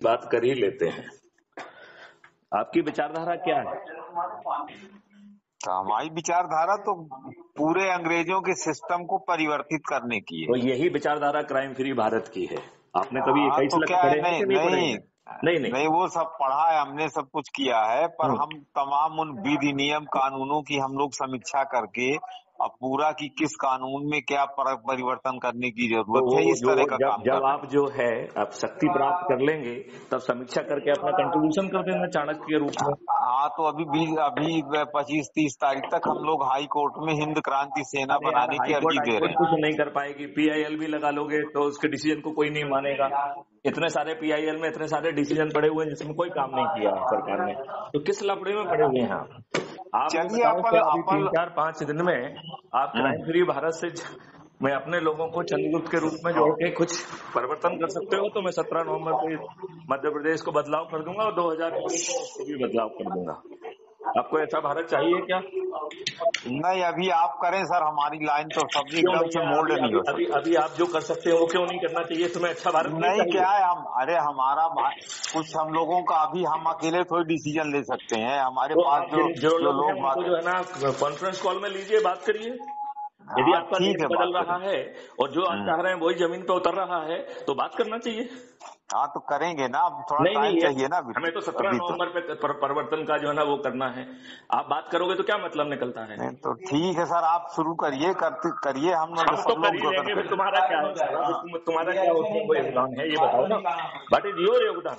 बात कर ही लेते हैं। आपकी विचारधारा क्या है? हमारी विचारधारा तो पूरे अंग्रेजों के सिस्टम को परिवर्तित करने की तो है। यही विचारधारा क्राइम फ्री भारत की है। आपने कभी हाँ 21 तो लक्ष्य क्या है, पढ़े हैं नहीं कि नहीं पढ़े नहीं हैं? नहीं नहीं। नहीं, वो सब पढ़ा है हमने, सब कुछ किया है, पर हम तमाम उन विधि नियम कानूनों की हम लोग समीक्षा करके अब पूरा कि किस कानून में क्या परिवर्तन करने की तो जरूरत वो है, इस जो तरह का जब काम जब कर रहे आप जो है आप शक्ति प्राप्त कर लेंगे तब समीक्षा करके अपना कंट्रीब्यूशन कर देना चाणक्य के रूप में। हैं। हाँ तो अभी 25-30 तारीख तक हम लोग हाई कोर्ट में हिंद क्रांति सेना अरे यार, बनाने की हाईकोर्ट अर्जी दे हाईकोर्ट रहे कुछ हैं। नहीं कर पाएगी। पीआईएल भी लगा लोगे तो उसके डिसीजन को कोई नहीं मानेगा। इतने सारे पीआईएल में इतने सारे डिसीजन पड़े हुए हैं जिसमें कोई काम नहीं किया है सरकार ने। तो किस लफड़े में पड़े हुए हैं आप ये चलिए बताओ, अपन क्या अभी अपन 3-4-5 दिन में आप क्राइम फ्री भारत से मैं अपने लोगों को चंद्रगुप्त के रूप में जोड़ के कुछ परिवर्तन कर सकते हो? तो मैं 17 नवंबर को मध्य प्रदेश को बदलाव कर दूंगा और 2024 में उसको भी बदलाव कर दूंगा। आपको ऐसा भारत चाहिए क्या? नहीं, अभी आप करें सर, हमारी लाइन तो सब क्यों एकदम से भैया, मोल्ड अभी नहीं अभी हो अभी सकती। अभी आप जो कर सकते हो वो क्यों नहीं करना चाहिए? तुम्हें अच्छा भारत नहीं नहीं, चाहिए? क्या है, हम अरे हमारा कुछ हम लोगों का अभी हम अकेले थोड़ी डिसीजन ले सकते हैं, हमारे तो पास आप जो जो जो लोग हैं लोग उनको जो है ना कॉन्फ्रेंस कॉल में लीजिए, बात करिए। यदि हाँ आपका ठीक देश है, बात बदल रहा करें। है और जो आप चाह रहे हैं वही जमीन पे उतर रहा है तो बात करना चाहिए। हाँ तो करेंगे ना, अब थोड़ा नहीं टाइम नहीं, चाहिए ना, हमें तो 17 अभी तो। नवंबर पे परिवर्तन का जो है ना वो करना है। आप बात करोगे तो क्या मतलब निकलता है? नहीं तो ठीक है सर, आप शुरू करिए, करते करिए, हम लोग हम तो सब कर लोग ही लेंगे, जुड़कर फिर तुम्हारा क्या है साला? तुम्हारा क्या उसमें वो योगदान है ये बताओ ना। व्हाट इज योर योगदान?